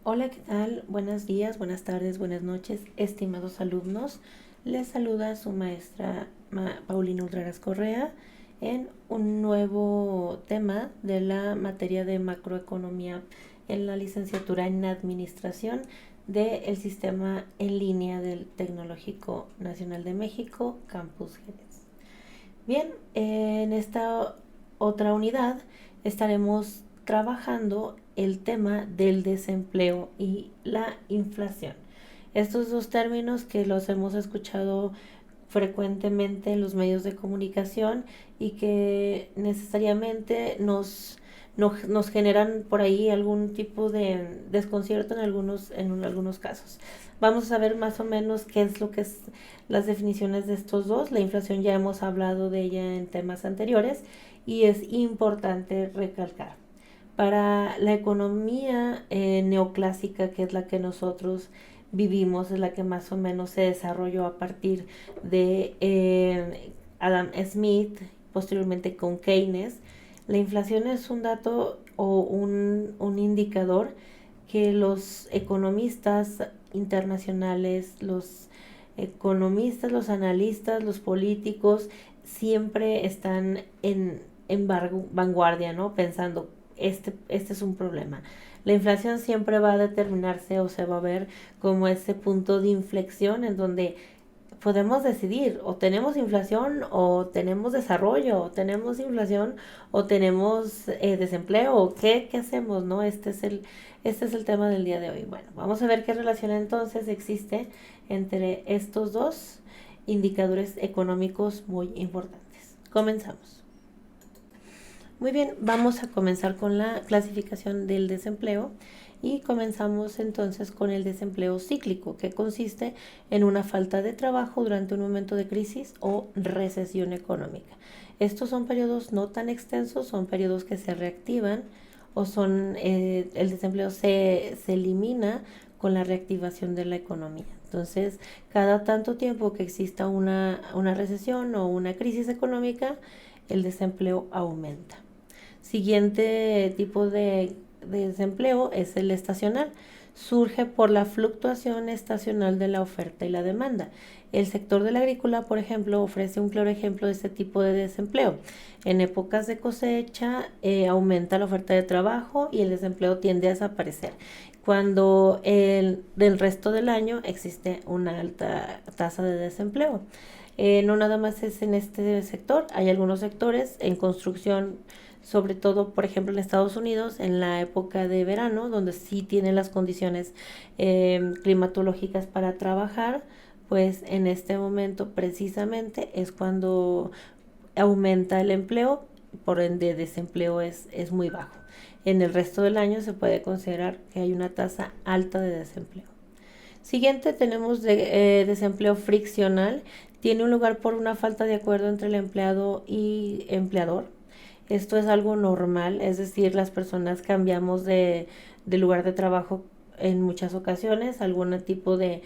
Hola, ¿qué tal? Buenos días, buenas tardes, buenas noches, estimados alumnos. Les saluda su maestra Paulina Ultreras Correa en un nuevo tema de la materia de macroeconomía en la licenciatura en administración del sistema en línea del Tecnológico Nacional de México, Campus Jerez. Bien, en esta otra unidad estaremos trabajando el tema del desempleo y la inflación. Estos dos términos que los hemos escuchado frecuentemente en los medios de comunicación y que necesariamente nos generan por ahí algún tipo de desconcierto en algunos casos. Vamos a saber más o menos qué es lo que es las definiciones de estos dos. La inflación ya hemos hablado de ella en temas anteriores y es importante recalcar. Para la economía neoclásica, que es la que nosotros vivimos, es la que más o menos se desarrolló a partir de Adam Smith, posteriormente con Keynes. La inflación es un dato o un indicador que los economistas internacionales, los economistas, los analistas, los políticos, siempre están en vanguardia, ¿no? Pensando, este es un problema. La inflación siempre va a determinarse o se va a ver como ese punto de inflexión en donde podemos decidir, o tenemos inflación o tenemos desarrollo, o tenemos inflación o tenemos desempleo, ¿qué hacemos? ¿No? Este es el tema del día de hoy. Bueno, vamos a ver qué relación entonces existe entre estos dos indicadores económicos muy importantes. Comenzamos. Muy bien, vamos a comenzar con la clasificación del desempleo y comenzamos entonces con el desempleo cíclico, que consiste en una falta de trabajo durante un momento de crisis o recesión económica. Estos son periodos no tan extensos, son periodos que se reactivan o el desempleo se elimina con la reactivación de la economía. Entonces, cada tanto tiempo que exista una recesión o una crisis económica, el desempleo aumenta. Siguiente tipo de desempleo es el estacional. Surge por la fluctuación estacional de la oferta y la demanda. El sector de la agrícola, por ejemplo, ofrece un claro ejemplo de este tipo de desempleo. En épocas de cosecha aumenta la oferta de trabajo y el desempleo tiende a desaparecer. Cuando del resto del año existe una alta tasa de desempleo. No nada más es en este sector, hay algunos sectores en construcción, sobre todo, por ejemplo, en Estados Unidos, en la época de verano, donde sí tienen las condiciones climatológicas para trabajar, pues en este momento precisamente es cuando aumenta el empleo, por ende desempleo es muy bajo. En el resto del año se puede considerar que hay una tasa alta de desempleo. Siguiente tenemos desempleo friccional. Tiene un lugar por una falta de acuerdo entre el empleado y empleador. Esto es algo normal, es decir, las personas cambiamos de lugar de trabajo en muchas ocasiones, algún tipo de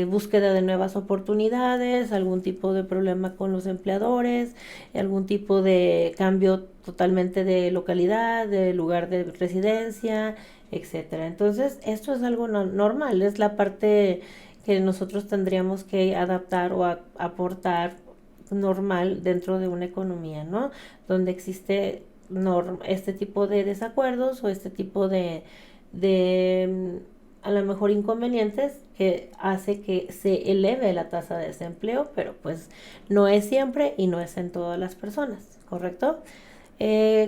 búsqueda de nuevas oportunidades, algún tipo de problema con los empleadores, algún tipo de cambio totalmente de localidad, de lugar de residencia, etcétera. Entonces, esto es algo normal, es la parte que nosotros tendríamos que adaptar o aportar normal dentro de una economía, ¿no? Donde existe este tipo de desacuerdos o este tipo de a lo mejor inconvenientes que hace que se eleve la tasa de desempleo, pero pues no es siempre y no es en todas las personas, ¿correcto?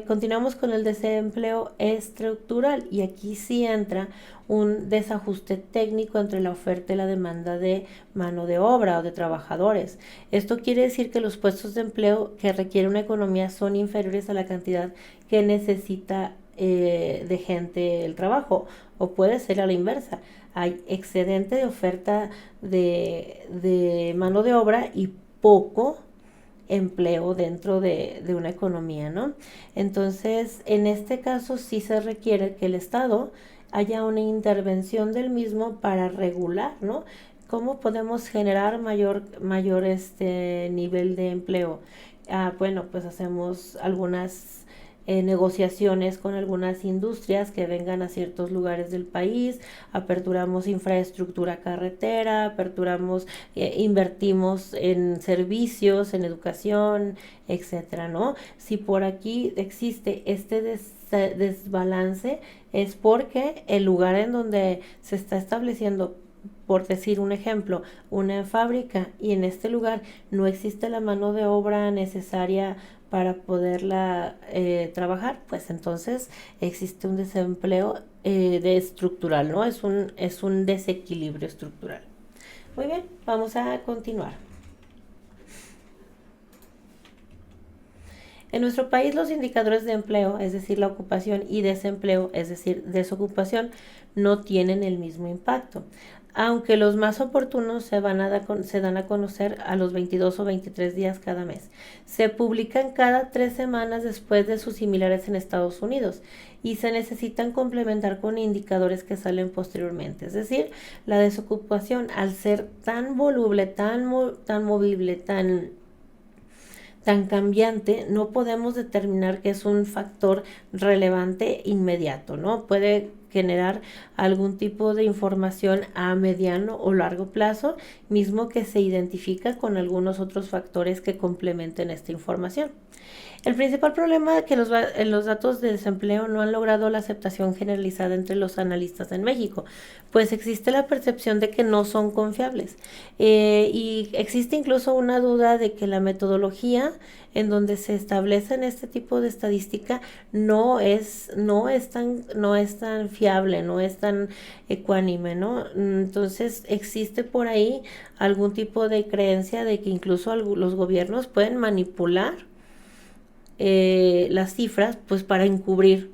Continuamos con el desempleo estructural y aquí sí entra un desajuste técnico entre la oferta y la demanda de mano de obra o de trabajadores. Esto quiere decir que los puestos de empleo que requiere una economía son inferiores a la cantidad que necesita de gente el trabajo, o puede ser a la inversa. Hay excedente de oferta de mano de obra y poco empleo dentro de una economía, ¿no? Entonces, en este caso sí se requiere que el Estado haya una intervención del mismo para regular, ¿no? ¿Cómo podemos generar mayor nivel de empleo? Bueno, pues hacemos algunas negociaciones con algunas industrias que vengan a ciertos lugares del país, aperturamos infraestructura carretera, invertimos en servicios, en educación, etcétera, ¿no? Si por aquí existe este desbalance, es porque el lugar en donde se está estableciendo, por decir un ejemplo, una fábrica, y en este lugar no existe la mano de obra necesaria para poderla trabajar, pues entonces existe un desempleo estructural, ¿no? Es un desequilibrio estructural. Muy bien, vamos a continuar. En nuestro país los indicadores de empleo, es decir, la ocupación, y desempleo, es decir, desocupación, no tienen el mismo impacto, aunque los más oportunos se dan a conocer a los 22 o 23 días cada mes. Se publican cada 3 semanas después de sus similares en Estados Unidos y se necesitan complementar con indicadores que salen posteriormente. Es decir, la desocupación, al ser tan voluble, tan movible, tan cambiante, no podemos determinar que es un factor relevante inmediato, ¿no? Puede generar algún tipo de información a mediano o largo plazo, mismo que se identifica con algunos otros factores que complementen esta información. El principal problema es que los datos de desempleo no han logrado la aceptación generalizada entre los analistas en México, pues existe la percepción de que no son confiables. Y existe incluso una duda de que la metodología en donde se establecen este tipo de estadística no es tan fiable, no es tan ecuánime, ¿no? Entonces existe por ahí algún tipo de creencia de que incluso los gobiernos pueden manipular las cifras, pues para encubrir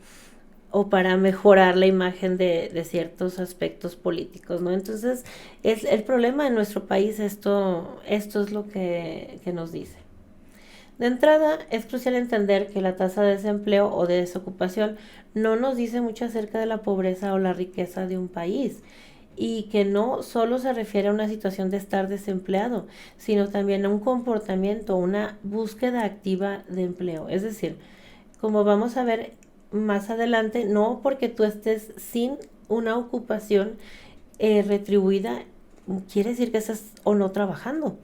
o para mejorar la imagen de ciertos aspectos políticos, ¿no? Entonces, es el problema en nuestro país, esto es lo que nos dice. De entrada, es crucial entender que la tasa de desempleo o de desocupación no nos dice mucho acerca de la pobreza o la riqueza de un país, y que no solo se refiere a una situación de estar desempleado, sino también a un comportamiento, una búsqueda activa de empleo. Es decir, como vamos a ver más adelante, no porque tú estés sin una ocupación retribuida, quiere decir que estás o no trabajando.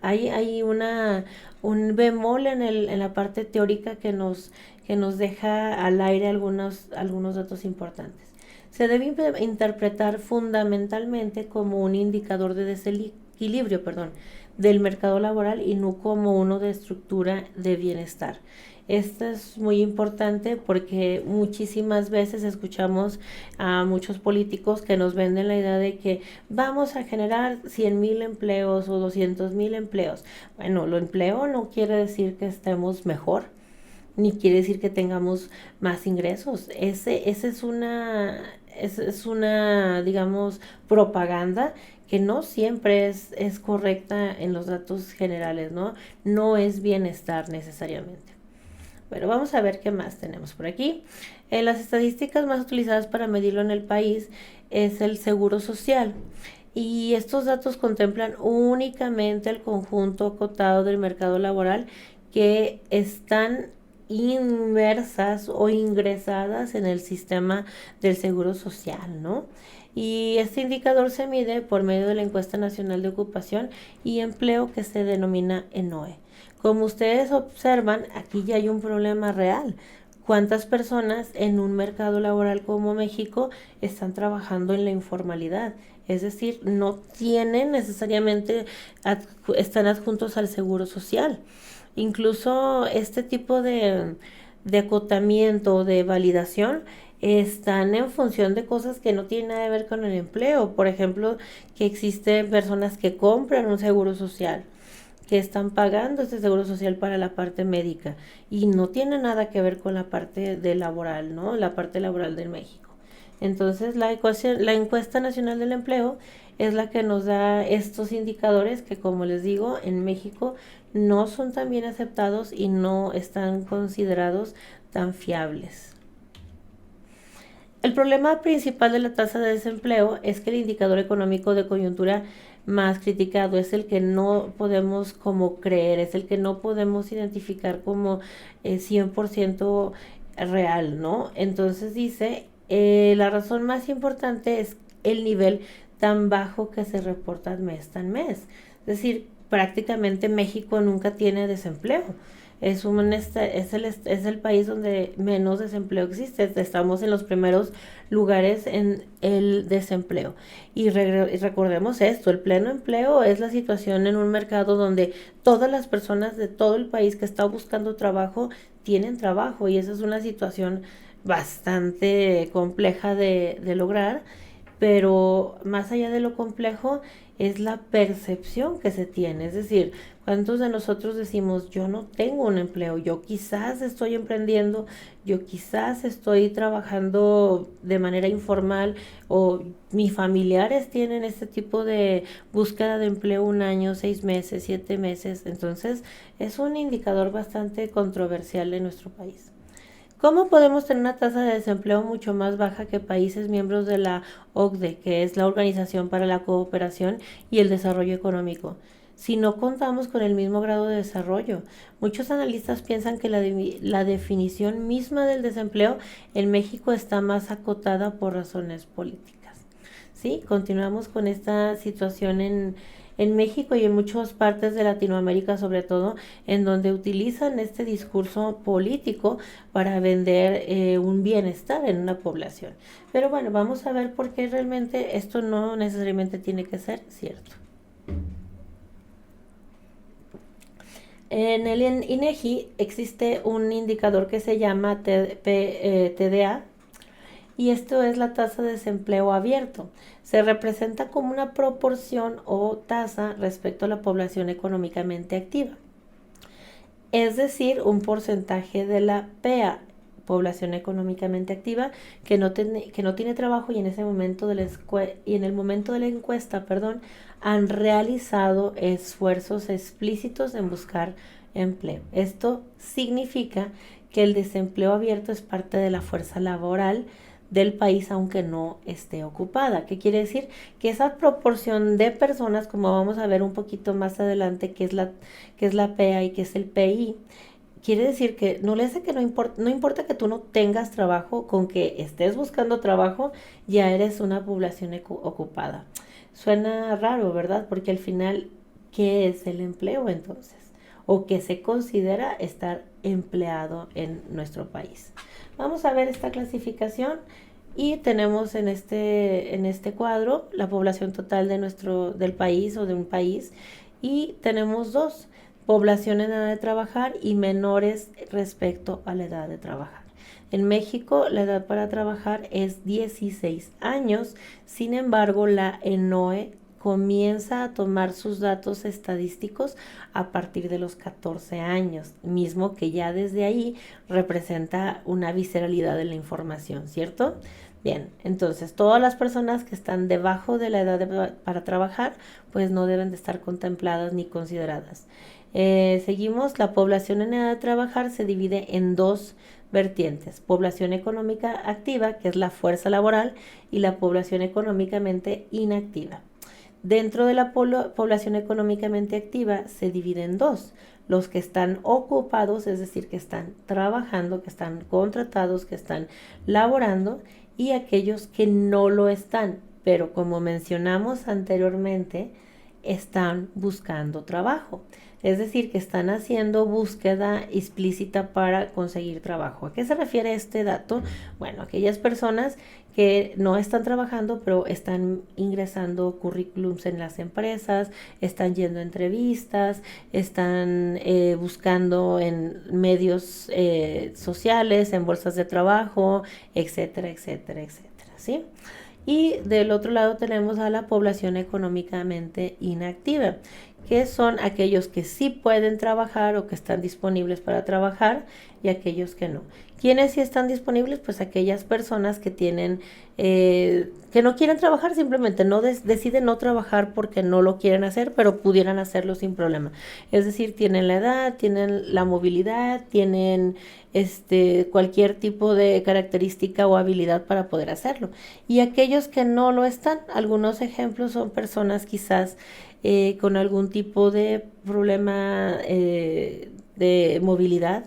Hay un bemol en la parte teórica que nos deja al aire algunos datos importantes. Se debe interpretar fundamentalmente como un indicador de desequilibrio, del mercado laboral, y no como uno de estructura de bienestar. Esto es muy importante porque muchísimas veces escuchamos a muchos políticos que nos venden la idea de que vamos a generar 100,000 empleos o 200,000 empleos. Bueno, lo empleo no quiere decir que estemos mejor, ni quiere decir que tengamos más ingresos. Ese es una, digamos, propaganda que no siempre es correcta en los datos generales, ¿no? No es bienestar necesariamente. Bueno, vamos a ver qué más tenemos por aquí. Las estadísticas más utilizadas para medirlo en el país es el Seguro Social. Y estos datos contemplan únicamente el conjunto acotado del mercado laboral que están inmersas o ingresadas en el sistema del Seguro Social, ¿no? Y este indicador se mide por medio de la Encuesta Nacional de Ocupación y Empleo, que se denomina ENOE. Como ustedes observan, aquí ya hay un problema real. ¿Cuántas personas en un mercado laboral como México están trabajando en la informalidad? Es decir, no tienen necesariamente, están adjuntos al Seguro Social. Incluso este tipo de acotamiento, de validación, están en función de cosas que no tienen nada que ver con el empleo. Por ejemplo, que existen personas que compran un seguro social, que están pagando este seguro social para la parte médica, y no tiene nada que ver con la parte de laboral, ¿no? La parte laboral de México. Entonces, la encuesta nacional del empleo es la que nos da estos indicadores que, como les digo, en México no son tan bien aceptados y no están considerados tan fiables. El problema principal de la tasa de desempleo es que el indicador económico de coyuntura más criticado es el que no podemos como creer, es el que no podemos identificar como 100% real, ¿no? Entonces dice, la razón más importante es el nivel tan bajo que se reporta mes tras mes. Es decir, prácticamente México nunca tiene desempleo. Es el país donde menos desempleo existe. Estamos en los primeros lugares en el desempleo. Y recordemos esto, el pleno empleo es la situación en un mercado donde todas las personas de todo el país que está buscando trabajo tienen trabajo, y esa es una situación bastante compleja de lograr, pero más allá de lo complejo es la percepción que se tiene. Es decir, ¿cuántos de nosotros decimos, yo no tengo un empleo, yo quizás estoy emprendiendo, yo quizás estoy trabajando de manera informal, o mis familiares tienen este tipo de búsqueda de empleo 1 año, 6 meses, 7 meses? Entonces es un indicador bastante controversial en nuestro país. ¿Cómo podemos tener una tasa de desempleo mucho más baja que países miembros de la OCDE, que es la Organización para la Cooperación y el Desarrollo Económico, si no contamos con el mismo grado de desarrollo? Muchos analistas piensan que la definición misma del desempleo en México está más acotada por razones políticas. ¿Sí? Continuamos con esta situación en México y en muchas partes de Latinoamérica, sobre todo, en donde utilizan este discurso político para vender un bienestar en una población. Pero bueno, vamos a ver por qué realmente esto no necesariamente tiene que ser cierto. En el INEGI existe un indicador que se llama TDA, y esto es la tasa de desempleo abierto. Se representa como una proporción o tasa respecto a la población económicamente activa, es decir, un porcentaje de la PEA, población económicamente activa, que no tiene trabajo, y en ese momento y en el momento de la encuesta, perdón, han realizado esfuerzos explícitos en buscar empleo. Esto significa que el desempleo abierto es parte de la fuerza laboral del país, aunque no esté ocupada. ¿Qué quiere decir? Que esa proporción de personas, como vamos a ver un poquito más adelante, que es la PEA y que es el PI, quiere decir que no le hace que no importa que tú no tengas trabajo, con que estés buscando trabajo, ya eres una población ocupada. Suena raro, ¿verdad? Porque al final, ¿qué es el empleo entonces? ¿O qué se considera estar empleado en nuestro país? Vamos a ver esta clasificación, y tenemos en este cuadro la población total del país o de un país, y tenemos dos: población en edad de trabajar y menores respecto a la edad de trabajar. En México la edad para trabajar es 16 años, sin embargo la ENOE comienza a tomar sus datos estadísticos a partir de los 14 años, mismo que ya desde ahí representa una visceralidad de la información, ¿cierto? Bien, entonces todas las personas que están debajo de la edad para trabajar, pues no deben de estar contempladas ni consideradas. Seguimos, la población en edad de trabajar se divide en dos vertientes: población económica activa, que es la fuerza laboral, y la población económicamente inactiva. Dentro de la población económicamente activa se divide en dos: los que están ocupados, es decir, que están trabajando, que están contratados, que están laborando, y aquellos que no lo están, pero como mencionamos anteriormente, están buscando trabajo. Es decir, que están haciendo búsqueda explícita para conseguir trabajo. ¿A qué se refiere este dato? Bueno, aquellas personas que no están trabajando, pero están ingresando currículums en las empresas, están yendo a entrevistas, están buscando en medios sociales, en bolsas de trabajo, etcétera, etcétera, etcétera, ¿sí? Y del otro lado tenemos a la población económicamente inactiva, que son aquellos que sí pueden trabajar o que están disponibles para trabajar, y aquellos que no. ¿Quiénes sí están disponibles? Pues aquellas personas que tienen, que no quieren trabajar, simplemente deciden no trabajar porque no lo quieren hacer, pero pudieran hacerlo sin problema. Es decir, tienen la edad, tienen la movilidad, tienen cualquier tipo de característica o habilidad para poder hacerlo. Y aquellos que no lo están, algunos ejemplos son personas quizás con algún tipo de problema de movilidad,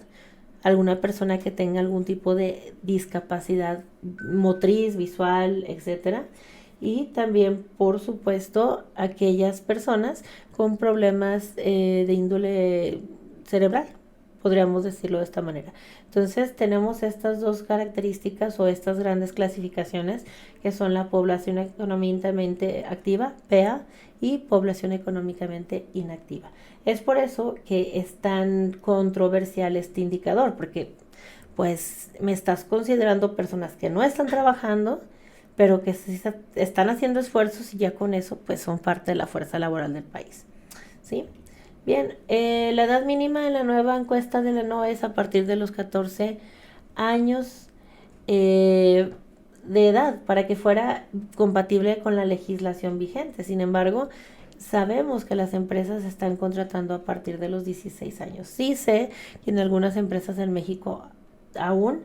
alguna persona que tenga algún tipo de discapacidad motriz, visual, etcétera. Y también, por supuesto, aquellas personas con problemas de índole cerebral, podríamos decirlo de esta manera. Entonces tenemos estas dos características o estas grandes clasificaciones que son la población económicamente activa, PEA, y población económicamente inactiva. Es por eso que es tan controversial este indicador, porque pues me estás considerando personas que no están trabajando, pero que sí están haciendo esfuerzos y ya con eso pues son parte de la fuerza laboral del país. ¿Sí? Bien, la edad mínima en la nueva encuesta de la NOE es a partir de los 14 años de edad para que fuera compatible con la legislación vigente. Sin embargo, sabemos que las empresas están contratando a partir de los 16 años. Sí sé que en algunas empresas en México aún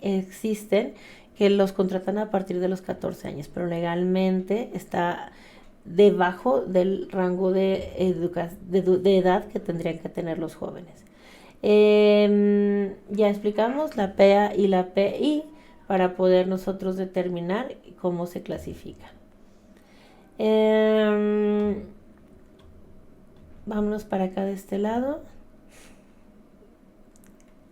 existen que los contratan a partir de los 14 años, pero legalmente está debajo del rango de edad que tendrían que tener los jóvenes. Ya explicamos la PEA y la PI para poder nosotros determinar cómo se clasifica. Vámonos para acá de este lado.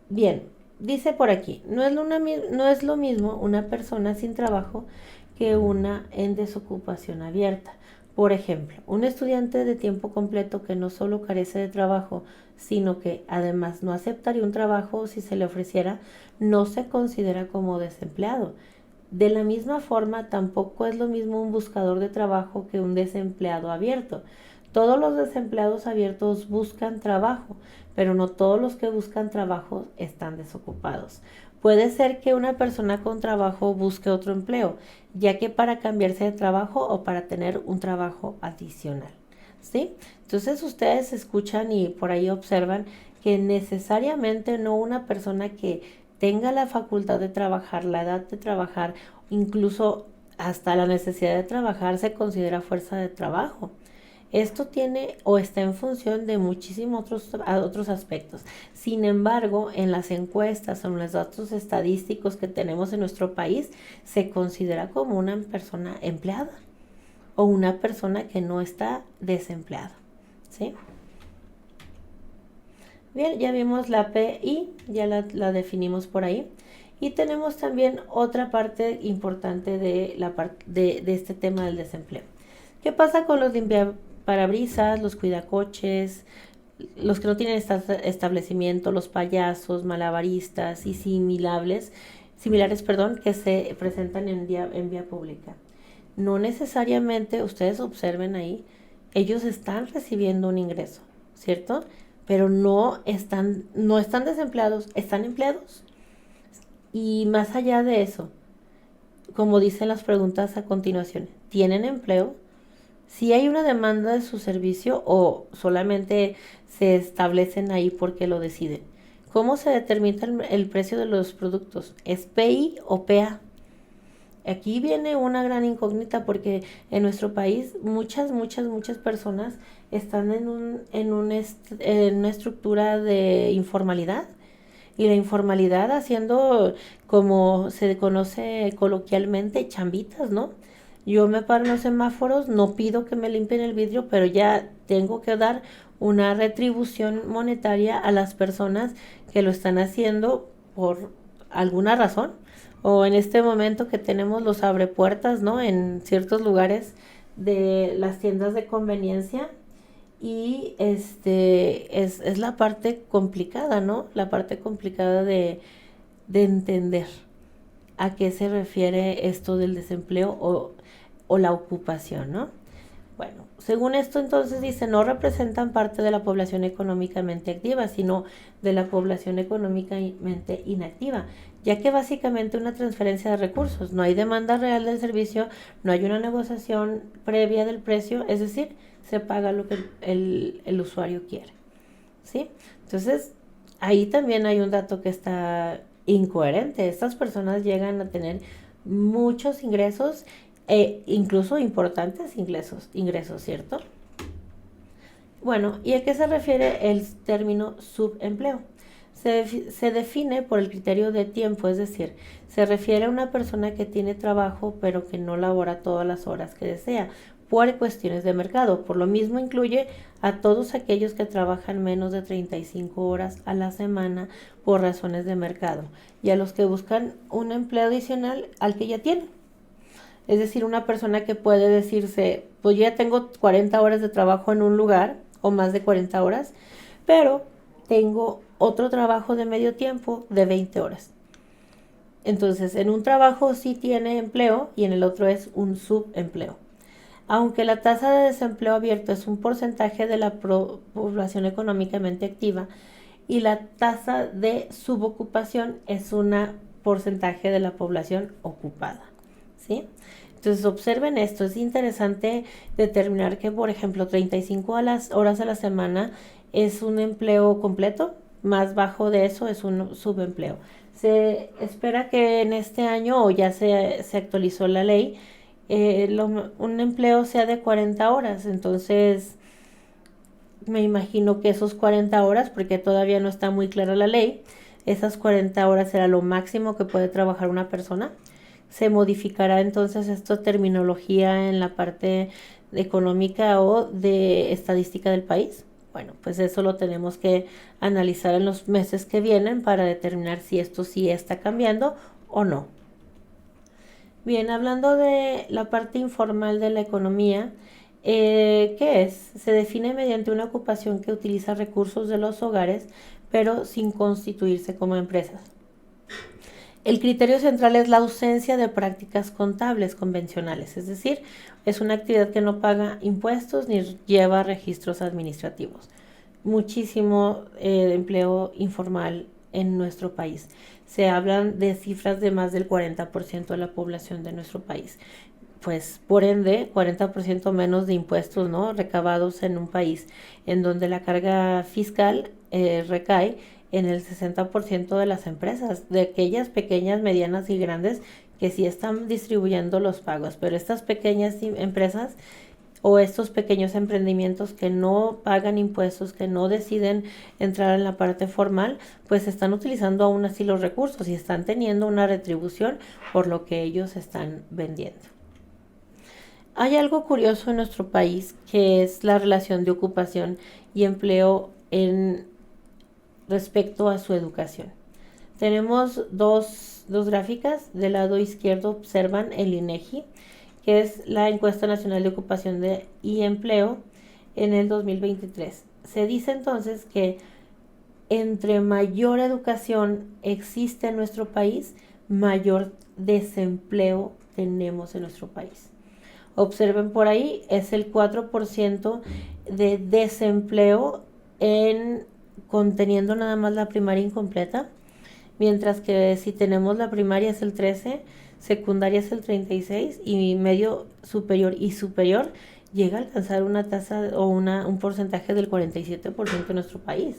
Bien, dice por aquí, no es lo mismo una persona sin trabajo que una en desocupación abierta. Por ejemplo, un estudiante de tiempo completo que no solo carece de trabajo, sino que además no aceptaría un trabajo si se le ofreciera, no se considera como desempleado. De la misma forma, tampoco es lo mismo un buscador de trabajo que un desempleado abierto. Todos los desempleados abiertos buscan trabajo, pero no todos los que buscan trabajo están desocupados. Puede ser que una persona con trabajo busque otro empleo, ya que para cambiarse de trabajo o para tener un trabajo adicional. ¿Sí? Entonces ustedes escuchan y por ahí observan que necesariamente no una persona que tenga la facultad de trabajar, la edad de trabajar, incluso hasta la necesidad de trabajar se considera fuerza de trabajo. Esto tiene o está en función de muchísimos otros aspectos. Sin embargo, en las encuestas o en los datos estadísticos que tenemos en nuestro país, se considera como una persona empleada o una persona que no está desempleada. ¿Sí? Bien, ya vimos la PI, ya la definimos por ahí. Y tenemos también otra parte importante de este tema del desempleo. ¿Qué pasa con los limpiaparabrisas, los cuidacoches, los que no tienen establecimiento, los payasos, malabaristas y similares, que se presentan en vía pública? No necesariamente, ustedes observen ahí, ellos están recibiendo un ingreso, ¿cierto? Pero no están desempleados, están empleados. Y más allá de eso, como dicen las preguntas a continuación, ¿tienen empleo? Si hay una demanda de su servicio o solamente se establecen ahí porque lo deciden. ¿Cómo se determina el precio de los productos? ¿Es PI o PA? Aquí viene una gran incógnita porque en nuestro país muchas personas están en una estructura de informalidad, y la informalidad haciendo, como se conoce coloquialmente, chambitas, ¿no? Yo me paro en los semáforos, no pido que me limpien el vidrio, pero ya tengo que dar una retribución monetaria a las personas que lo están haciendo por alguna razón. O en este momento que tenemos los abrepuertas, ¿no? En ciertos lugares de las tiendas de conveniencia. Y es la parte complicada, ¿no? La parte complicada de entender a qué se refiere esto del desempleo o la ocupación, ¿no? Bueno, según esto entonces dice, no representan parte de la población económicamente activa, sino de la población económicamente inactiva, ya que básicamente una transferencia de recursos, no hay demanda real del servicio, no hay una negociación previa del precio, es decir, se paga lo que el usuario quiere, ¿sí? Entonces, ahí también hay un dato que está incoherente. Estas personas llegan a tener muchos ingresos, incluso importantes ingresos, ¿cierto? Bueno, ¿y a qué se refiere el término subempleo? Se define por el criterio de tiempo, es decir, se refiere a una persona que tiene trabajo pero que no labora todas las horas que desea por cuestiones de mercado. Por lo mismo incluye a todos aquellos que trabajan menos de 35 horas a la semana por razones de mercado y a los que buscan un empleo adicional al que ya tienen. Es decir, una persona que puede decirse, pues ya tengo 40 horas de trabajo en un lugar o más de 40 horas, pero tengo otro trabajo de medio tiempo de 20 horas. Entonces, en un trabajo sí tiene empleo y en el otro es un subempleo. Aunque la tasa de desempleo abierto es un porcentaje de la población económicamente activa y la tasa de subocupación es un porcentaje de la población ocupada, ¿sí? Entonces observen esto, es interesante determinar que, por ejemplo, 35 horas a la semana es un empleo completo, más bajo de eso es un subempleo. Se espera que en este año, o ya se actualizó la ley, un empleo sea de 40 horas, entonces me imagino que esos 40 horas, porque todavía no está muy clara la ley, esas 40 horas será lo máximo que puede trabajar una persona. Se modificará entonces esta terminología en la parte económica o de estadística del país. Bueno, pues eso lo tenemos que analizar en los meses que vienen para determinar si esto sí está cambiando o no. Bien, hablando de la parte informal de la economía, ¿qué es? Se define mediante una ocupación que utiliza recursos de los hogares, pero sin constituirse como empresas. El criterio central es la ausencia de prácticas contables convencionales, es decir, es una actividad que no paga impuestos ni lleva registros administrativos. Muchísimo empleo informal en nuestro país. Se hablan de cifras de más del 40% de la población de nuestro país. Pues por ende, 40% menos de impuestos, ¿no?, recabados en un país en donde la carga fiscal recae en el 60% de las empresas, de aquellas pequeñas, medianas y grandes que sí están distribuyendo los pagos, pero estas pequeñas empresas o estos pequeños emprendimientos que no pagan impuestos, que no deciden entrar en la parte formal, pues están utilizando aún así los recursos y están teniendo una retribución por lo que ellos están vendiendo. Hay algo curioso en nuestro país que es la relación de ocupación y empleo en respecto a su educación. Tenemos dos gráficas. Del lado izquierdo observan el INEGI, que es la Encuesta Nacional de Ocupación y Empleo en el 2023. Se dice entonces que entre mayor educación existe en nuestro país, mayor desempleo tenemos en nuestro país. Observen por ahí, es el 4% de desempleo conteniendo nada más la primaria incompleta, mientras que si tenemos la primaria es el 13%, secundaria es el 36% y medio superior y superior llega a alcanzar una tasa o un porcentaje del 47% en nuestro país.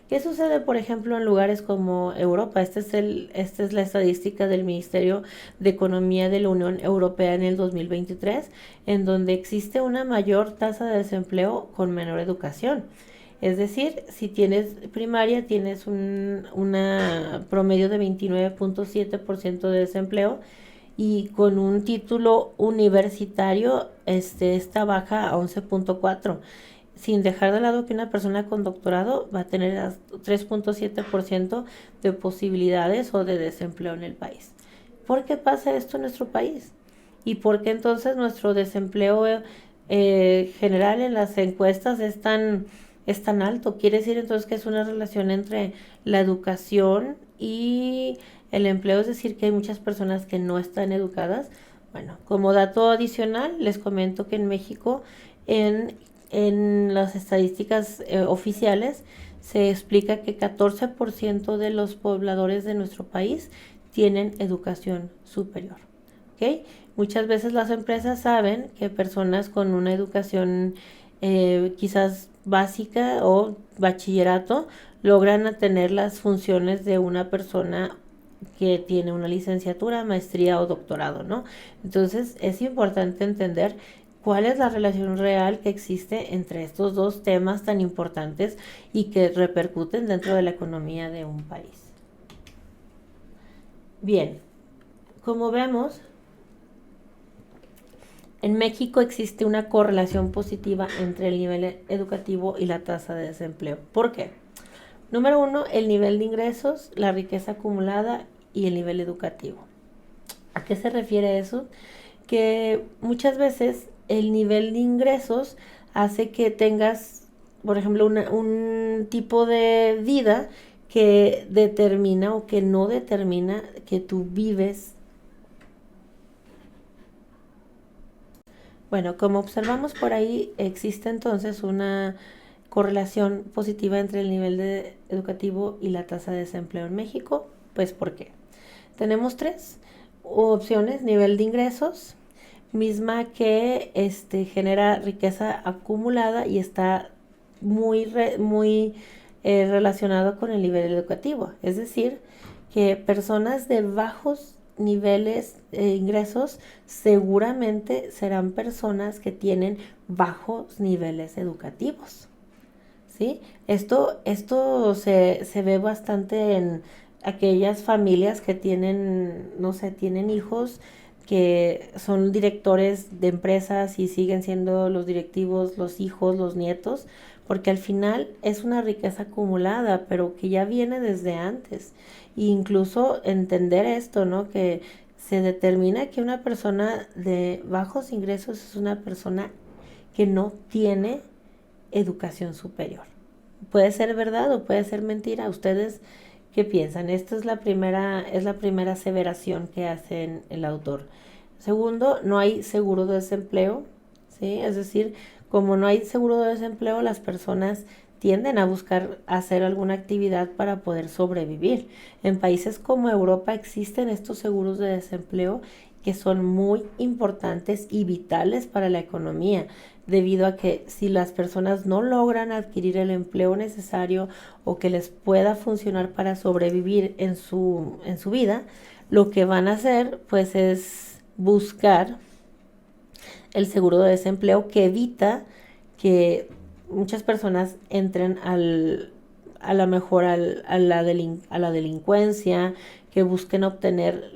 ¿Qué sucede, por ejemplo, en lugares como Europa? Esta es la estadística del Ministerio de Economía de la Unión Europea en el 2023, en donde existe una mayor tasa de desempleo con menor educación. Es decir, si tienes primaria, tienes una promedio de 29.7% de desempleo y con un título universitario esta baja a 11.4%. Sin dejar de lado que una persona con doctorado va a tener 3.7% de posibilidades o de desempleo en el país. ¿Por qué pasa esto en nuestro país? ¿Y por qué entonces nuestro desempleo general en las encuestas es tan alto? Quiere decir entonces que es una relación entre la educación y el empleo, es decir, que hay muchas personas que no están educadas. Bueno, como dato adicional, les comento que en México, en las estadísticas oficiales, se explica que 14% de los pobladores de nuestro país tienen educación superior. ¿Okay? Muchas veces las empresas saben que personas con una educación quizás básica o bachillerato logran tener las funciones de una persona que tiene una licenciatura, maestría o doctorado, ¿no? Entonces es importante entender cuál es la relación real que existe entre estos dos temas tan importantes y que repercuten dentro de la economía de un país. Bien, como vemos, en México existe una correlación positiva entre el nivel educativo y la tasa de desempleo. ¿Por qué? Número uno, el nivel de ingresos, la riqueza acumulada y el nivel educativo. ¿A qué se refiere eso? Que muchas veces el nivel de ingresos hace que tengas, por ejemplo, un tipo de vida que determina o que no determina que tú vives. Bueno, como observamos por ahí, existe entonces una correlación positiva entre el nivel educativo y la tasa de desempleo en México. Pues, ¿por qué? Tenemos tres opciones: nivel de ingresos, misma que genera riqueza acumulada y está muy relacionado con el nivel educativo. Es decir, que personas de bajos niveles de ingresos seguramente serán personas que tienen bajos niveles educativos. ¿Sí? Esto se ve bastante en aquellas familias que tienen, no sé, tienen hijos que son directores de empresas y siguen siendo los directivos, los hijos, los nietos, porque al final es una riqueza acumulada, pero que ya viene desde antes. E incluso entender esto, ¿no? Que se determina que una persona de bajos ingresos es una persona que no tiene educación superior. Puede ser verdad o puede ser mentira. ¿Ustedes qué piensan? Esta es la primera aseveración que hace el autor. Segundo, no hay seguro de desempleo, ¿sí? Es decir, como no hay seguro de desempleo, las personas tienden a buscar hacer alguna actividad para poder sobrevivir. En países como Europa existen estos seguros de desempleo que son muy importantes y vitales para la economía, debido a que si las personas no logran adquirir el empleo necesario o que les pueda funcionar para sobrevivir en su vida, lo que van a hacer pues es buscar el seguro de desempleo, que evita que muchas personas entren a la mejor a la delincuencia, que busquen obtener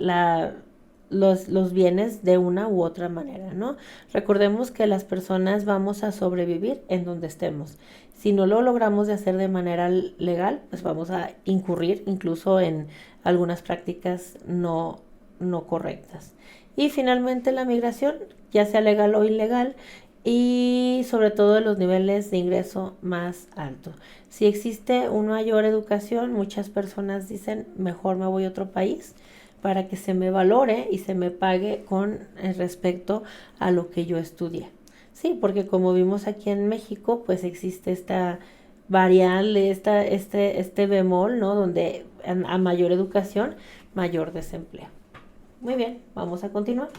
los bienes de una u otra manera, ¿no? Recordemos que las personas vamos a sobrevivir en donde estemos. Si no lo logramos de hacer de manera legal, pues vamos a incurrir incluso en algunas prácticas no correctas. Y finalmente la migración, ya sea legal o ilegal, y sobre todo de los niveles de ingreso más altos. Si existe una mayor educación, muchas personas dicen, mejor me voy a otro país para que se me valore y se me pague con respecto a lo que yo estudié. Sí, porque como vimos aquí en México, pues existe esta variable, este bemol, ¿no? Donde a mayor educación, mayor desempleo. Muy bien, vamos a continuar.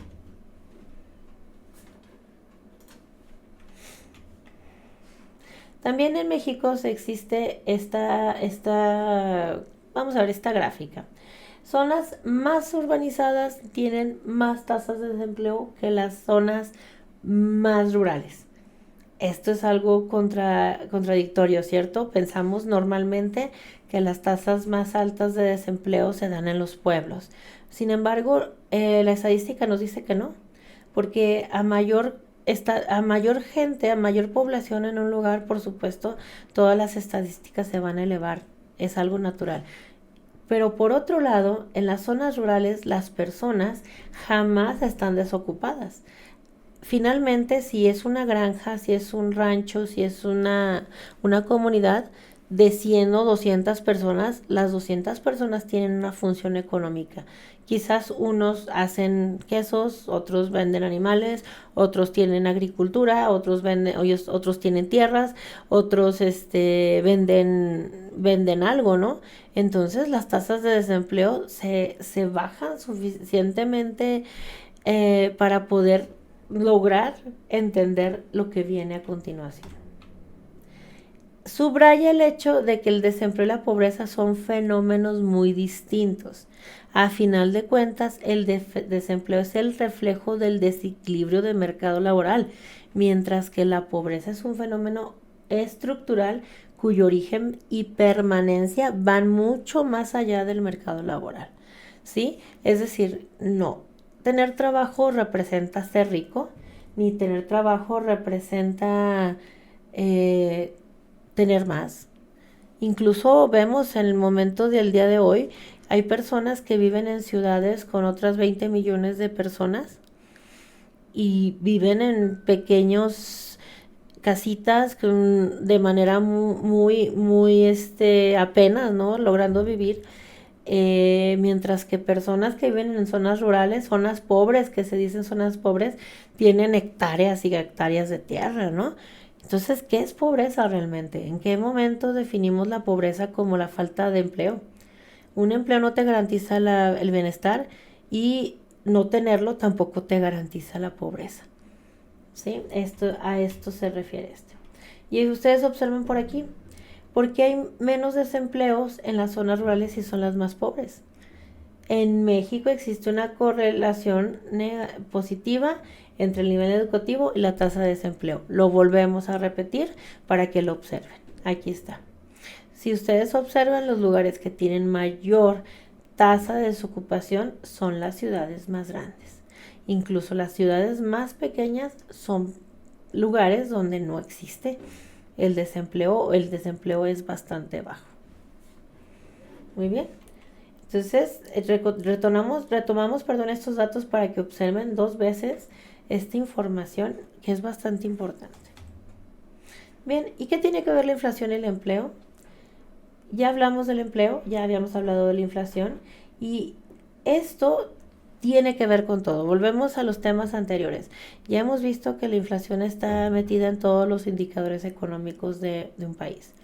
También en México se existe vamos a ver, esta gráfica. Zonas más urbanizadas tienen más tasas de desempleo que las zonas más rurales. Esto es algo contradictorio, ¿cierto? Pensamos normalmente que las tasas más altas de desempleo se dan en los pueblos. Sin embargo, la estadística nos dice que no, porque a mayor gente, a mayor población en un lugar, por supuesto, todas las estadísticas se van a elevar. Es algo natural. Pero por otro lado, en las zonas rurales las personas jamás están desocupadas. Finalmente, si es una granja, si es un rancho, si es una comunidad de 100 o 200 personas, las 200 personas tienen una función económica. Quizás unos hacen quesos, otros venden animales, otros tienen agricultura, otros tienen tierras, otros venden algo, ¿no? Entonces las tasas de desempleo se bajan suficientemente para poder lograr entender lo que viene a continuación. subraya el hecho de que el desempleo y la pobreza son fenómenos muy distintos. A final de cuentas, el desempleo es el reflejo del desequilibrio del mercado laboral, mientras que la pobreza es un fenómeno estructural cuyo origen y permanencia van mucho más allá del mercado laboral. ¿Sí? Es decir, no, tener trabajo representa ser rico, ni tener trabajo representa eh, tener más. Incluso vemos en el momento del día de hoy, hay personas que viven en ciudades con otras 20 millones de personas y viven en pequeños casitas de manera muy, apenas, ¿no? Logrando vivir. Mientras que personas que viven en zonas rurales, zonas pobres, que se dicen zonas pobres, tienen hectáreas y hectáreas de tierra, ¿no? Entonces, ¿qué es pobreza realmente? ¿En qué momento definimos la pobreza como la falta de empleo? Un empleo no te garantiza el bienestar y no tenerlo tampoco te garantiza la pobreza. ¿Sí? A esto se refiere esto. Y ustedes observen por aquí, ¿por qué hay menos desempleos en las zonas rurales y son las más pobres? En México existe una correlación positiva entre el nivel educativo y la tasa de desempleo. Lo volvemos a repetir para que lo observen. Aquí está. Si ustedes observan, los lugares que tienen mayor tasa de desocupación son las ciudades más grandes. Incluso las ciudades más pequeñas son lugares donde no existe el desempleo es bastante bajo. Muy bien. Entonces, retomamos estos datos para que observen 2 veces esta información que es bastante importante. Bien, ¿y qué tiene que ver la inflación y el empleo? Ya hablamos del empleo, ya habíamos hablado de la inflación y esto tiene que ver con todo. Volvemos a los temas anteriores. Ya hemos visto que la inflación está metida en todos los indicadores económicos de un país.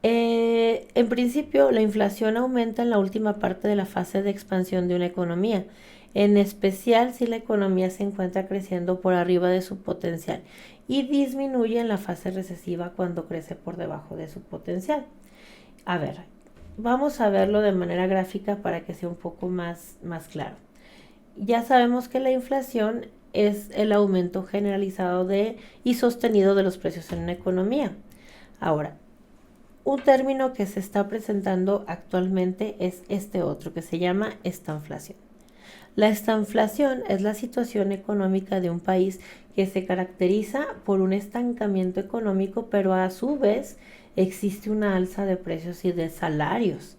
En principio, la inflación aumenta en la última parte de la fase de expansión de una economía, en especial si la economía se encuentra creciendo por arriba de su potencial y disminuye en la fase recesiva cuando crece por debajo de su potencial. A ver, vamos a verlo de manera gráfica para que sea un poco más claro. Ya sabemos que la inflación es el aumento generalizado y sostenido de los precios en una economía. Ahora, un término que se está presentando actualmente es este otro, que se llama estanflación. La estanflación es la situación económica de un país que se caracteriza por un estancamiento económico, pero a su vez existe una alza de precios y de salarios.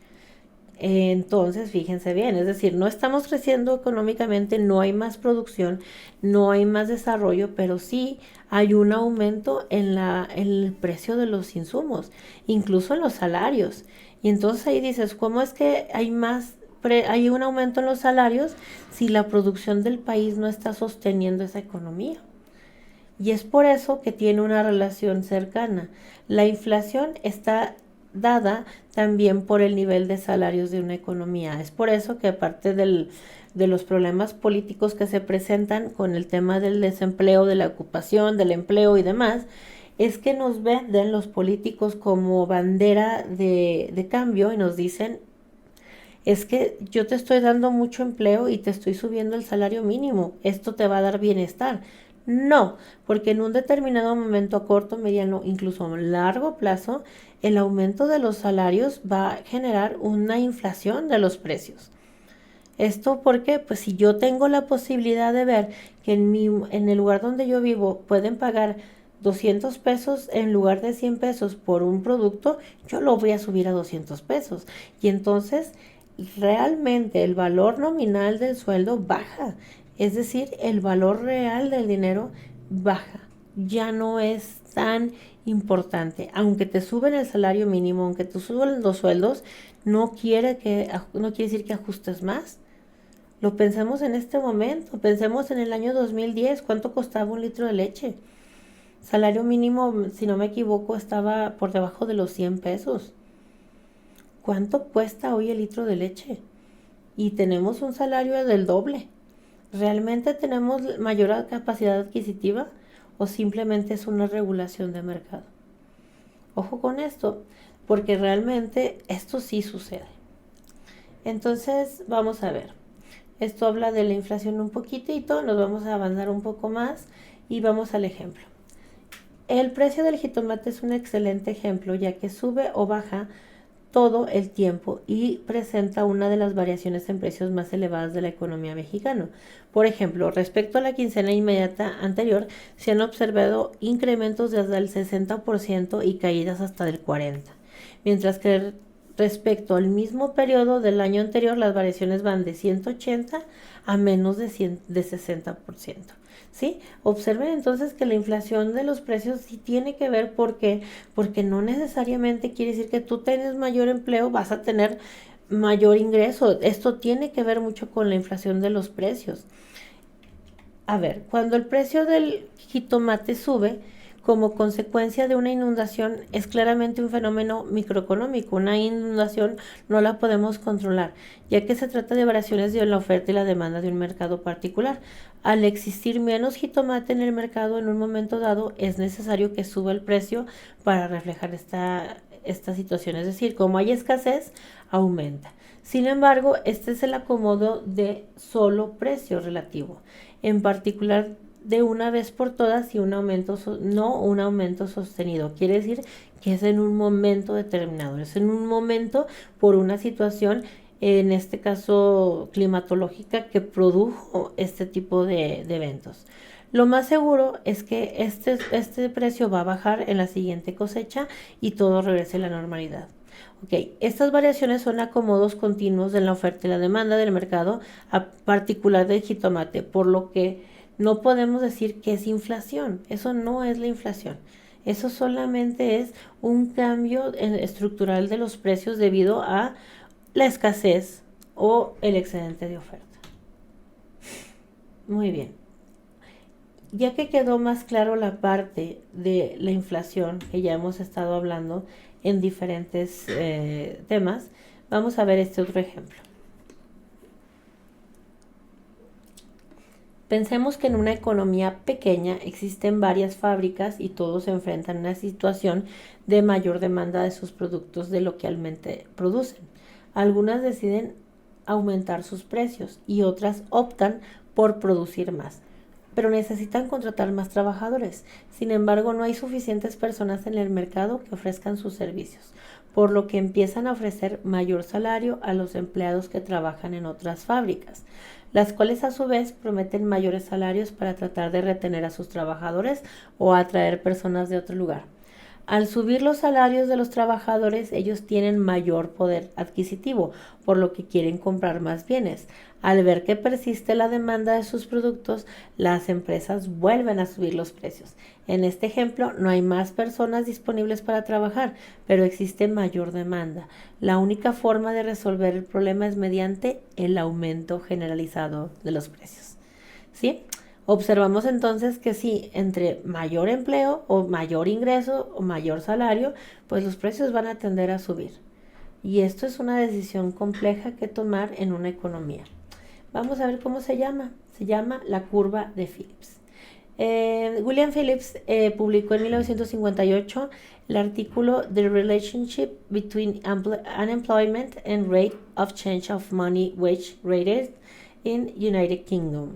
Entonces, fíjense bien, es decir, no estamos creciendo económicamente, no hay más producción, no hay más desarrollo, pero sí hay un aumento en el precio de los insumos, incluso en los salarios. Y entonces ahí dices, ¿cómo es que hay un aumento en los salarios si la producción del país no está sosteniendo esa economía? Y es por eso que tiene una relación cercana. La inflación está dada también por el nivel de salarios de una economía. Es por eso que aparte de los problemas políticos que se presentan con el tema del desempleo, de la ocupación, del empleo y demás, es que nos venden los políticos como bandera de cambio y nos dicen, es que yo te estoy dando mucho empleo y te estoy subiendo el salario mínimo, esto te va a dar bienestar. No, porque en un determinado momento a corto, mediano, incluso a largo plazo, el aumento de los salarios va a generar una inflación de los precios. ¿Esto por qué? Pues si yo tengo la posibilidad de ver que en el lugar donde yo vivo pueden pagar 200 pesos en lugar de 100 pesos por un producto, yo lo voy a subir a 200 pesos. Y entonces realmente el valor nominal del sueldo baja. Es decir, el valor real del dinero baja. Ya no es tan importante. Aunque te suben el salario mínimo, aunque te suben los sueldos, no quiere decir que ajustes más. Lo pensemos en este momento. Pensemos en el año 2010, ¿cuánto costaba un litro de leche? Salario mínimo, si no me equivoco, estaba por debajo de los 100 pesos. ¿Cuánto cuesta hoy el litro de leche? Y tenemos un salario del doble. ¿Realmente tenemos mayor capacidad adquisitiva o simplemente es una regulación de mercado? Ojo con esto, porque realmente esto sí sucede. Entonces, vamos a ver. Esto habla de la inflación un poquitito, nos vamos a avanzar un poco más y vamos al ejemplo. El precio del jitomate es un excelente ejemplo, ya que sube o baja todo el tiempo y presenta una de las variaciones en precios más elevadas de la economía mexicana. Por ejemplo, respecto a la quincena inmediata anterior, se han observado incrementos desde el 60% y caídas hasta del 40%, mientras que respecto al mismo periodo del año anterior, las variaciones van de 180 a menos de 60%. ¿Sí? Observen entonces que la inflación de los precios sí tiene que ver porque no necesariamente quiere decir que tú tienes mayor empleo, vas a tener mayor ingreso. Esto tiene que ver mucho con la inflación de los precios. A ver, cuando el precio del jitomate sube como consecuencia de una inundación, es claramente un fenómeno microeconómico. Una inundación no la podemos controlar, ya que se trata de variaciones de la oferta y la demanda de un mercado particular. Al existir menos jitomate en el mercado en un momento dado, es necesario que suba el precio para reflejar esta situación. Es decir, como hay escasez, aumenta. Sin embargo, este es el acomodo de solo precio relativo, en particular de una vez por todas y no un aumento sostenido. Quiere decir que es en un momento determinado, es en un momento por una situación, en este caso climatológica, que produjo este tipo de eventos. Lo más seguro es que este precio va a bajar en la siguiente cosecha y todo regrese a la normalidad. Ok, estas variaciones son acomodos continuos de la oferta y la demanda del mercado, a particular del jitomate, por lo que no podemos decir que es inflación. Eso no es la inflación. Eso solamente es un cambio estructural de los precios debido a la escasez o el excedente de oferta. Muy bien. Ya que quedó más claro la parte de la inflación que ya hemos estado hablando en diferentes temas, vamos a ver este otro ejemplo. Pensemos que en una economía pequeña existen varias fábricas y todos se enfrentan a una situación de mayor demanda de sus productos de lo que realmente producen. Algunas deciden aumentar sus precios y otras optan por producir más, pero necesitan contratar más trabajadores. Sin embargo, no hay suficientes personas en el mercado que ofrezcan sus servicios, por lo que empiezan a ofrecer mayor salario a los empleados que trabajan en otras fábricas, las cuales a su vez prometen mayores salarios para tratar de retener a sus trabajadores o atraer personas de otro lugar. Al subir los salarios de los trabajadores, ellos tienen mayor poder adquisitivo, por lo que quieren comprar más bienes. Al ver que persiste la demanda de sus productos, las empresas vuelven a subir los precios. En este ejemplo, no hay más personas disponibles para trabajar, pero existe mayor demanda. La única forma de resolver el problema es mediante el aumento generalizado de los precios. ¿Sí? Observamos entonces que si entre mayor empleo o mayor ingreso o mayor salario, pues los precios van a tender a subir. Y esto es una decisión compleja que tomar en una economía. Vamos a ver cómo se llama. Se llama la curva de Phillips. William Phillips publicó en 1958 el artículo The Relationship Between Unemployment and Rate of Change of Money Wage Rates in United Kingdom,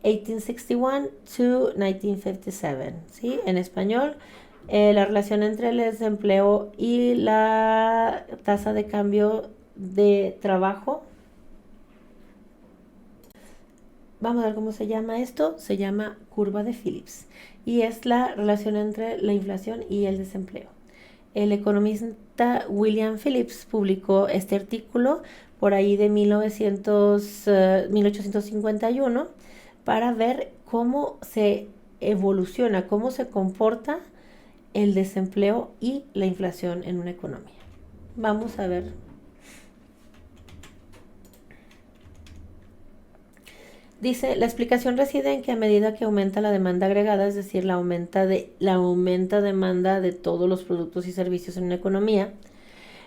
1861 to 1957, ¿sí? En español, la relación entre el desempleo y la tasa de cambio de trabajo. Vamos a ver cómo se llama esto. Se llama curva de Phillips y es la relación entre la inflación y el desempleo. El economista William Phillips publicó este artículo por ahí de 1851 para ver cómo se evoluciona, cómo se comporta el desempleo y la inflación en una economía. Vamos a ver. Dice, la explicación reside en que a medida que aumenta la demanda agregada, es decir, la aumenta demanda de todos los productos y servicios en una economía,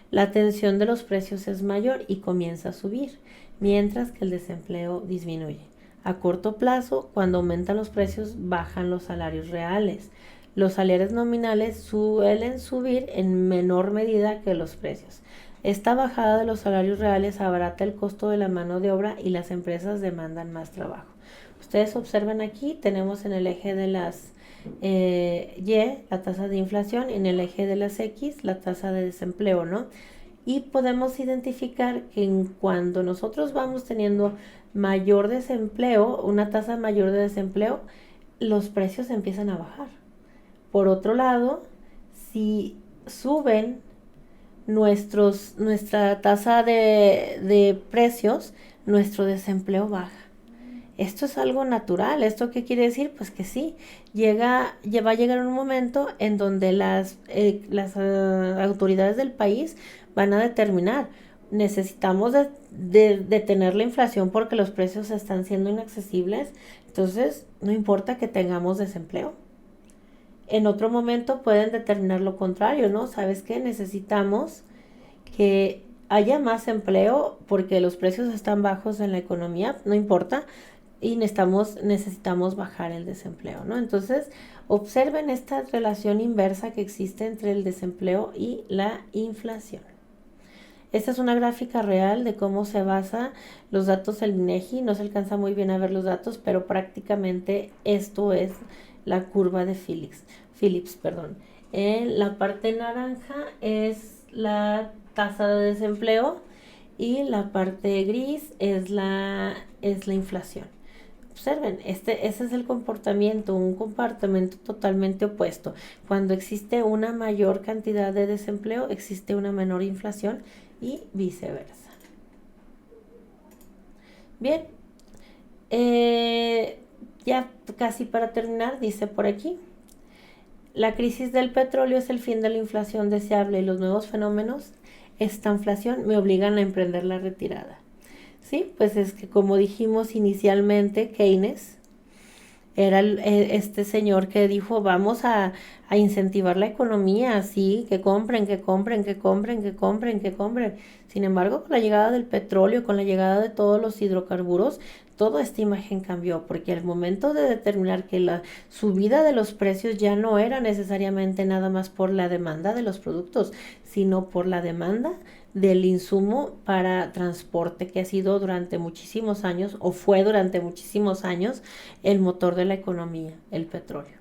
la tensión de los precios es mayor y comienza a subir, mientras que el desempleo disminuye. A corto plazo, cuando aumentan los precios, bajan los salarios reales. los salarios nominales suelen subir en menor medida que los precios. Esta bajada de los salarios reales abarata el costo de la mano de obra y las empresas demandan más trabajo. Ustedes observan aquí, tenemos en el eje de las Y la tasa de inflación, en el eje de las X la tasa de desempleo, ¿no? Y podemos identificar que cuando nosotros vamos teniendo mayor desempleo, una tasa mayor de desempleo, los precios empiezan a bajar. Por otro lado, si suben nuestra tasa de precios, nuestro desempleo baja. Esto es algo natural. ¿Esto qué quiere decir? Pues que sí, va a llegar un momento en donde las autoridades del país van a determinar, necesitamos detener la inflación porque los precios están siendo inaccesibles, entonces no importa que tengamos desempleo. En otro momento pueden determinar lo contrario, ¿no? ¿Sabes qué? Necesitamos que haya más empleo porque los precios están bajos en la economía, no importa, y necesitamos bajar el desempleo, ¿no? Entonces, observen esta relación inversa que existe entre el desempleo y la inflación. Esta es una gráfica real de cómo se basa los datos del INEGI. No se alcanza muy bien a ver los datos, pero prácticamente esto es la curva de Phillips, perdón. En la parte naranja es la tasa de desempleo y la parte gris es la inflación. Observen, ese es el comportamiento, un comportamiento totalmente opuesto. Cuando existe una mayor cantidad de desempleo, existe una menor inflación y viceversa. Bien, ya casi para terminar, dice por aquí, la crisis del petróleo es el fin de la inflación deseable y los nuevos fenómenos, esta inflación, me obligan a emprender la retirada. Sí, pues es que como dijimos inicialmente, Keynes era este señor que dijo, vamos a incentivar la economía, sí, que compren, que compren, que compren, que compren, que compren. Sin embargo, con la llegada del petróleo, con la llegada de todos los hidrocarburos, toda esta imagen cambió, porque al momento de determinar que la subida de los precios ya no era necesariamente nada más por la demanda de los productos, sino por la demanda del insumo para transporte, que ha sido durante muchísimos años, o fue durante muchísimos años, el motor de la economía, el petróleo.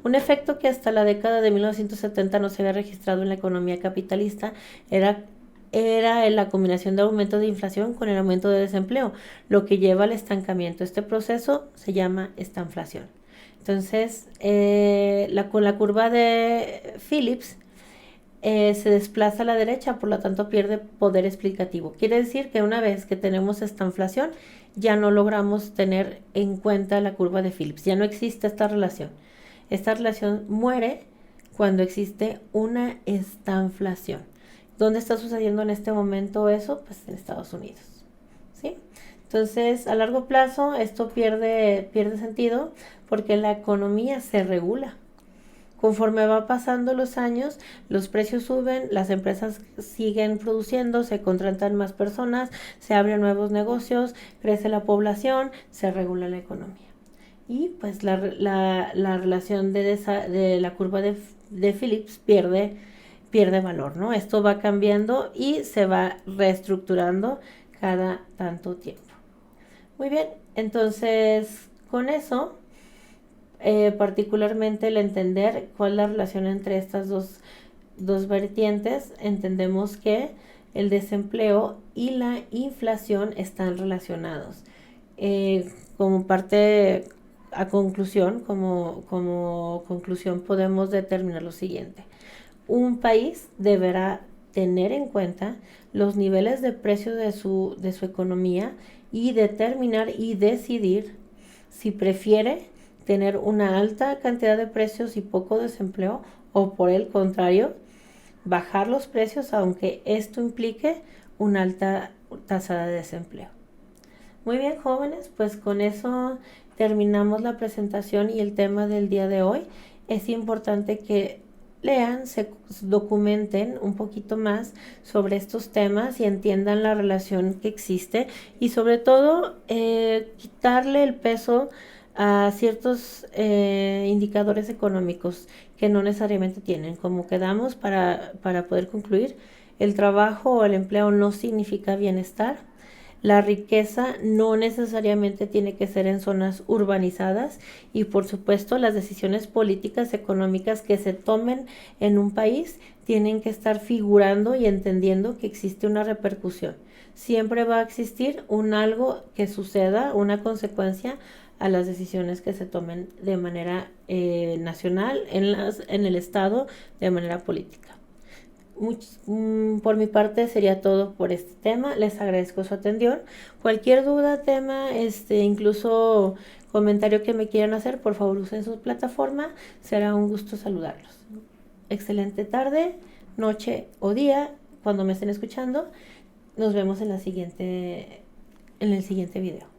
Un efecto que hasta la década de 1970 no se había registrado en la economía capitalista era la combinación de aumento de inflación con el aumento de desempleo, lo que lleva al estancamiento. Este proceso se llama estanflación. Entonces, con la curva de Phillips, se desplaza a la derecha, por lo tanto pierde poder explicativo. Quiere decir que una vez que tenemos esta inflación, ya no logramos tener en cuenta la curva de Phillips, ya no existe esta relación. Esta relación muere cuando existe una estanflación. ¿Dónde está sucediendo en este momento eso? Pues en Estados Unidos, ¿sí? Entonces, a largo plazo, esto pierde sentido porque la economía se regula. Conforme va pasando los años, los precios suben, las empresas siguen produciendo, se contratan más personas, se abren nuevos negocios, crece la población, se regula la economía. Y pues la relación de la curva de Phillips pierde valor, ¿no? Esto va cambiando y se va reestructurando cada tanto tiempo. Muy bien, entonces con eso, particularmente el entender cuál es la relación entre estas dos vertientes, entendemos que el desempleo y la inflación están relacionados. Como parte a conclusión, como conclusión podemos determinar lo siguiente. Un país deberá tener en cuenta los niveles de precio de su economía y determinar y decidir si prefiere tener una alta cantidad de precios y poco desempleo o por el contrario, bajar los precios aunque esto implique una alta tasa de desempleo. Muy bien, jóvenes, pues con eso terminamos la presentación y el tema del día de hoy. Es importante que lean, se documenten un poquito más sobre estos temas y entiendan la relación que existe y sobre todo quitarle el peso a ciertos indicadores económicos que no necesariamente tienen. Como quedamos para poder concluir, el trabajo o el empleo no significa bienestar. La riqueza no necesariamente tiene que ser en zonas urbanizadas y por supuesto las decisiones políticas económicas que se tomen en un país tienen que estar figurando y entendiendo que existe una repercusión. Siempre va a existir un algo que suceda, una consecuencia a las decisiones que se tomen de manera nacional, en el Estado, de manera política. Por mi parte sería todo por este tema. Les agradezco su atención. Cualquier duda, tema, incluso comentario que me quieran hacer, por favor usen su plataforma. Será un gusto saludarlos. Excelente tarde, noche o día cuando me estén escuchando. Nos vemos en el siguiente video.